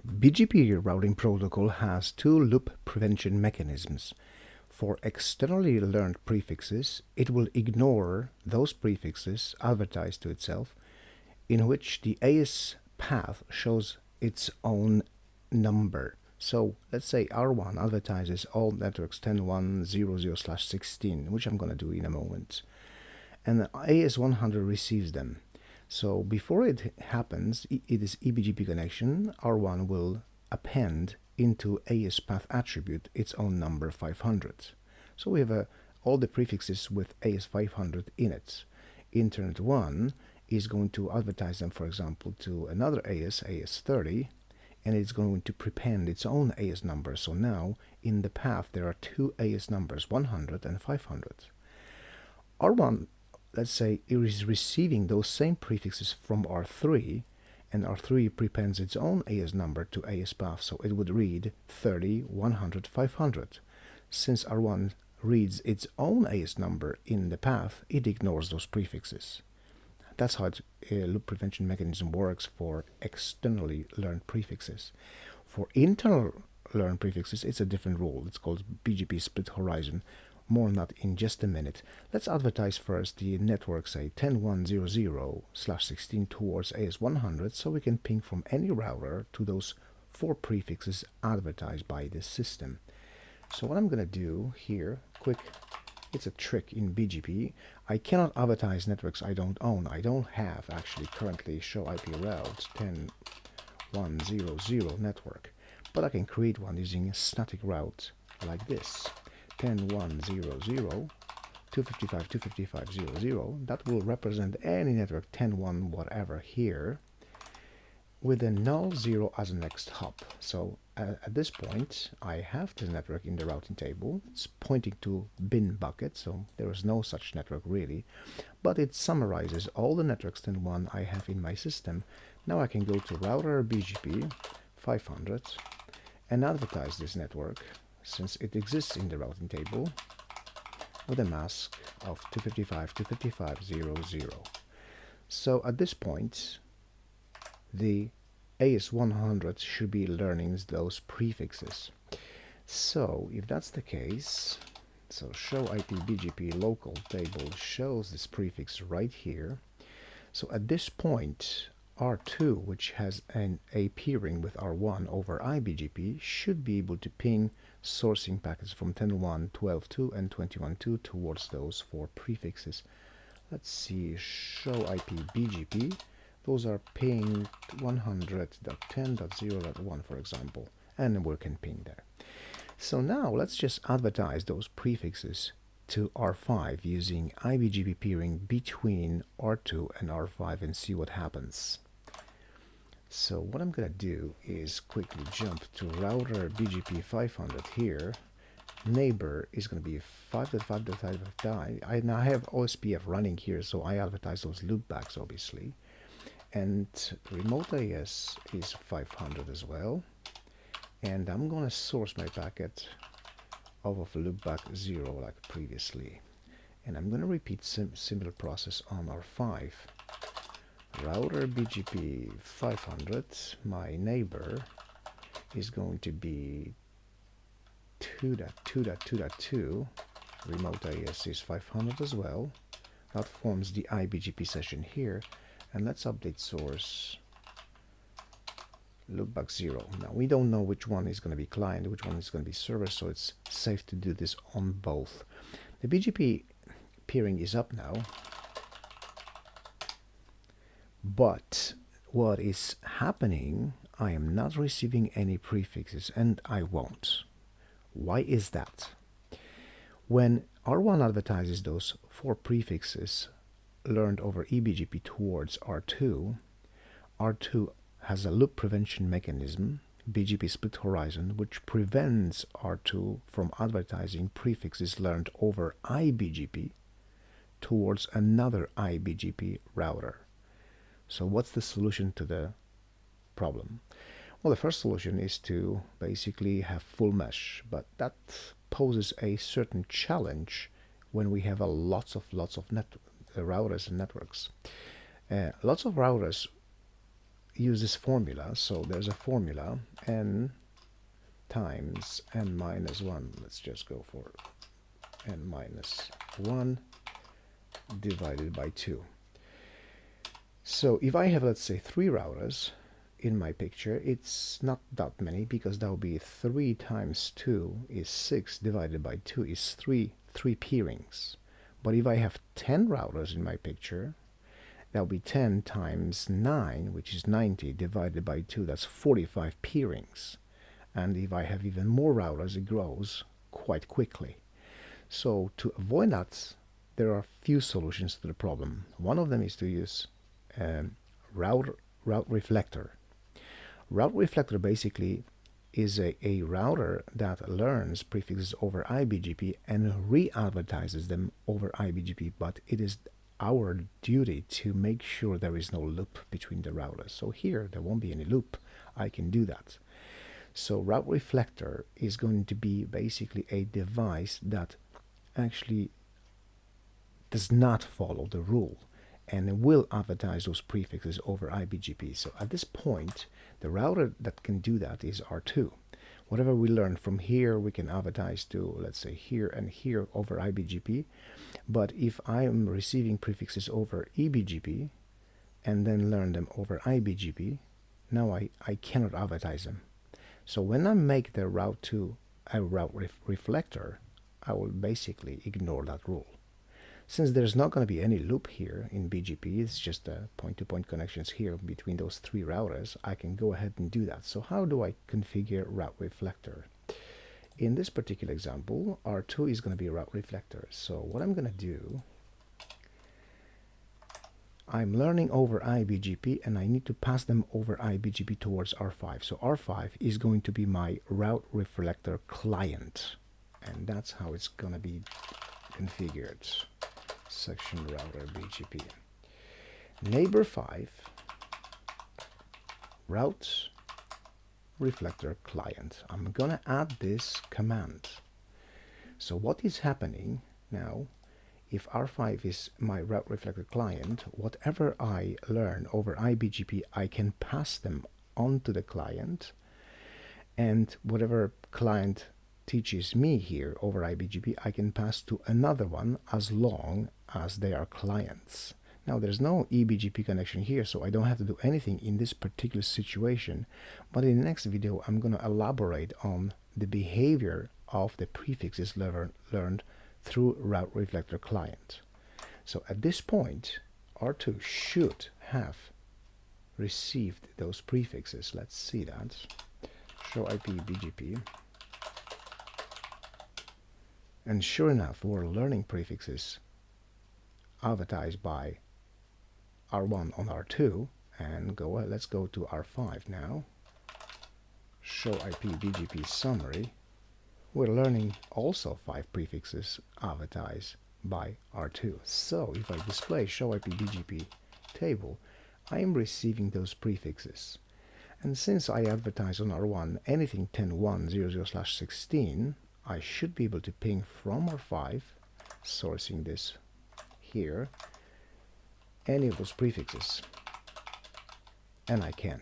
BGP routing protocol has two loop prevention mechanisms. For externally learned prefixes, it will ignore those prefixes advertised to itself, in which the AS path shows its own number. So let's say R1 advertises all networks 10.1.0.0/16, which I'm going to do in a moment. And the AS100 receives them. So before it happens, it is eBGP connection, R1 will append into AS path attribute its own number 500. So we have all the prefixes with AS 500 in it. Internet 1 is going to advertise them, for example, to another AS 30, and it's going to prepend its own AS number. So now in the path there are two AS numbers, 100 and 500. R1, let's say, it is receiving those same prefixes from R3, and R3 prepends its own AS number to AS path, so it would read 30, 100, 500. Since R1 reads its own AS number in the path, it ignores those prefixes. That's how a loop prevention mechanism works for externally learned prefixes. For internal learned prefixes, it's a different rule. It's called BGP split horizon. More on that in just a minute. Let's advertise first the network, say 10.1.0.0/16 towards AS100, so we can ping from any router to those four prefixes advertised by this system. So what I'm going to do here, it's a trick in BGP. I cannot advertise networks I don't own. I don't have actually currently show IP routes 10.1.0.0 network, but I can create one using a static route like this. 10.1.0.0, 255.255.0.0, that will represent any network 10.1 whatever here, with a null 0 as a next hop. So at this point I have the network in the routing table. It's pointing to bin bucket, so there is no such network really, but it summarizes all the networks 10.1 I have in my system. Now I can go to router BGP 500 and advertise this network, since it exists in the routing table, with a mask of 255.255.0.0. So at this point, the AS100 should be learning those prefixes. So if that's the case, so show IP BGP local table shows this prefix right here. So at this point, R2, which has a peering with R1 over iBGP, should be able to ping sourcing packets from 10.1, 12.2 and 21.2 towards those four prefixes. Let's see, show IP BGP. Those are ping 100.10.0.1, for example, and we can ping there. So now let's just advertise those prefixes to R5 using iBGP peering between R2 and R5 and see what happens. So what I'm going to do is quickly jump to router BGP 500 here. Neighbor is going to be 5.5.5.5. I now have OSPF running here, so I advertise those loopbacks obviously. And remote AS is 500 as well. And I'm going to source my packet off of loopback 0 like previously. And I'm going to repeat similar process on R5. Router BGP 500, my neighbor is going to be 2.2.2.2. Remote AS is 500 as well. That forms the iBGP session here. And let's update source loopback 0. Now we don't know which one is going to be client, which one is going to be server, so it's safe to do this on both. The BGP peering is up now, but what is happening, I am not receiving any prefixes, and I won't. Why is that? When R1 advertises those four prefixes learned over eBGP towards R2, R2 has a loop prevention mechanism, BGP split horizon, which prevents R2 from advertising prefixes learned over iBGP towards another iBGP router. So what's the solution to the problem? Well, the first solution is to basically have full mesh, but that poses a certain challenge when we have lots of routers and networks. Lots of routers use this formula. So there's a formula, n times n minus 1. Let's just go for n minus 1 divided by 2. So if I have, let's say, 3 routers in my picture, it's not that many, because that will be 3 times 2 is 6 divided by 2 is 3 peerings. But if I have 10 routers in my picture, that will be 10 times 9, which is 90, divided by 2, that's 45 peerings. And if I have even more routers, it grows quite quickly. So to avoid that, there are few solutions to the problem. One of them is to use route reflector. Route reflector basically is a router that learns prefixes over IBGP and re-advertises them over IBGP, but it is our duty to make sure there is no loop between the routers. So here there won't be any loop. I can do that. So route reflector is going to be basically a device that actually does not follow the rule and will advertise those prefixes over IBGP. So at this point, the router that can do that is R2. Whatever we learn from here, we can advertise to, let's say, here and here over IBGP. But if I am receiving prefixes over EBGP and then learn them over IBGP, now I cannot advertise them. So when I make the route to a route reflector, I will basically ignore that rule. Since there's not going to be any loop here in BGP, it's just point-to-point connections here between those 3 routers, I can go ahead and do that. So how do I configure route reflector? In this particular example, R2 is going to be a route reflector. So what I'm going to do, I'm learning over IBGP and I need to pass them over IBGP towards R5. So R5 is going to be my route reflector client. And that's how it's going to be configured. Section router BGP. Neighbor 5 route reflector client. I'm gonna add this command. So what is happening now, if R5 is my route reflector client, whatever I learn over IBGP, I can pass them onto the client, and whatever client teaches me here over IBGP, I can pass to another one as long as they are clients. Now there's no eBGP connection here, so I don't have to do anything in this particular situation, but in the next video I'm going to elaborate on the behavior of the prefixes learned through route reflector client. So at this point R2 should have received those prefixes. Let's see that. Show IP BGP. And sure enough, we're learning prefixes advertised by R1 on R2, and let's go to R5 now. Show IP BGP summary. We're learning also 5 prefixes advertised by R2. So if I display show IP BGP table, I am receiving those prefixes. And since I advertise on R1 anything 10.1.0.0/16, I should be able to ping from R5, sourcing this here, any of those prefixes, and I can.